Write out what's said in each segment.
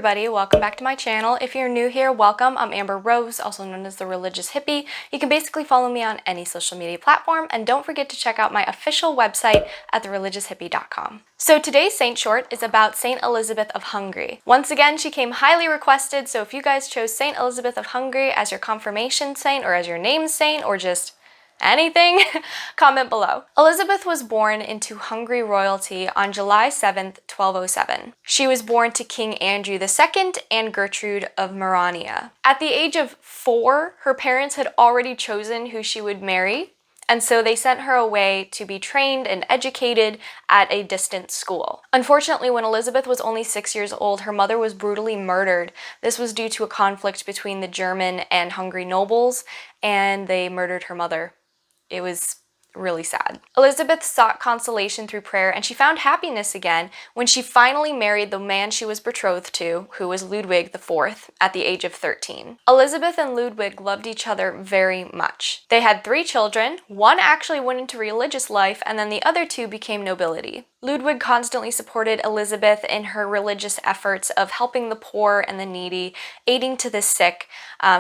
everybody, welcome back to my channel. If you're new here, welcome. I'm Amber Rose, also known as the Religious Hippie. You can basically follow me on any social media platform, and don't forget to check out my official website at thereligioushippie.com. So today's saint short is about St Elizabeth of Hungary. Once again, she came highly requested, so if you guys chose St Elizabeth of Hungary as your confirmation saint or as your name saint or just anything, comment below. Elizabeth was born into Hungary royalty on July 7th, 1207. She was born to King Andrew II and Gertrude of Marania. At the age of 4, her parents had already chosen who she would marry, and so they sent her away to be trained and educated at a distant school. Unfortunately, when Elizabeth was only 6 years old, her mother was brutally murdered. This was due to a conflict between the German and Hungary nobles, and they murdered her mother. It was really sad. Elizabeth sought consolation through prayer, and she found happiness again when she finally married the man she was betrothed to, who was Ludwig IV, at the age of 13. Elizabeth and Ludwig loved each other very much. They had 3 children. One actually went into religious life, and then the other 2 became nobility. Ludwig constantly supported Elizabeth in her religious efforts of helping the poor and the needy, aiding to the sick.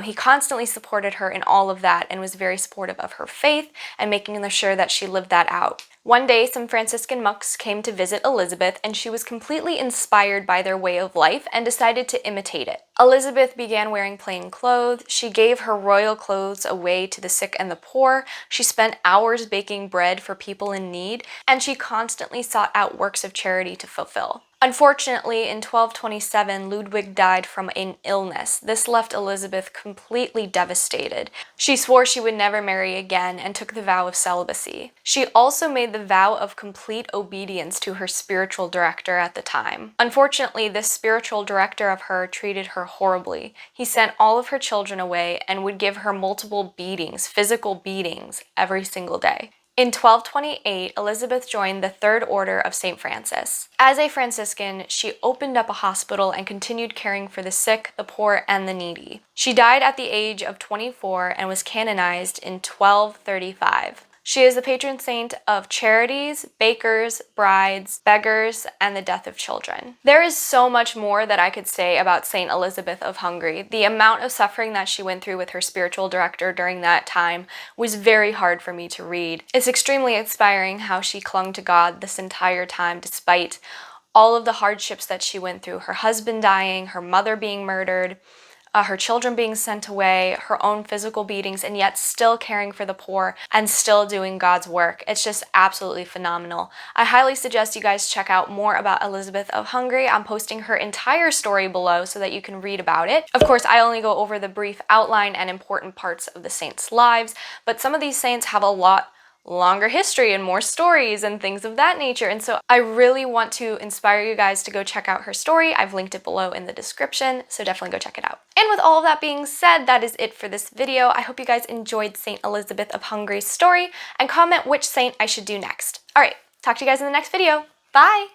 He constantly supported her in all of that and was very supportive of her faith and making sure that she lived that out. One day, some Franciscan monks came to visit Elizabeth, and she was completely inspired by their way of life and decided to imitate it. Elizabeth began wearing plain clothes. She gave her royal clothes away to the sick and the poor. She spent hours baking bread for people in need, and she constantly sought out works of charity to fulfill. Unfortunately, in 1227, Ludwig died from an illness. This left Elizabeth completely devastated. She swore she would never marry again and took the vow of celibacy. She also made the vow of complete obedience to her spiritual director at the time. Unfortunately, this spiritual director of her treated her horribly. He sent all of her children away and would give her multiple beatings, physical beatings, every single day. In 1228, Elizabeth joined the Third Order of St. Francis. As a Franciscan, she opened up a hospital and continued caring for the sick, the poor, and the needy. She died at the age of 24 and was canonized in 1235. She is the patron saint of charities, bakers, brides, beggars, and the death of children. There is so much more that I could say about St. Elizabeth of Hungary. The amount of suffering that she went through with her spiritual director during that time was very hard for me to read. It's extremely inspiring how she clung to God this entire time despite all of the hardships that she went through. Her husband dying, her mother being murdered, her children being sent away, her own physical beatings, and yet still caring for the poor and still doing God's work. It's just absolutely phenomenal. I highly suggest you guys check out more about Elizabeth of Hungary. I'm posting her entire story below so that you can read about it. Of course, I only go over the brief outline and important parts of the saints' lives, but some of these saints have a lot longer history and more stories and things of that nature. And so I really want to inspire you guys to go check out her story. I've linked it below in the description, so definitely go check it out. And with all of that being said, that is it for this video. I hope you guys enjoyed St. Elizabeth of Hungary's story, and comment which saint I should do next. All right, talk to you guys in the next video. Bye!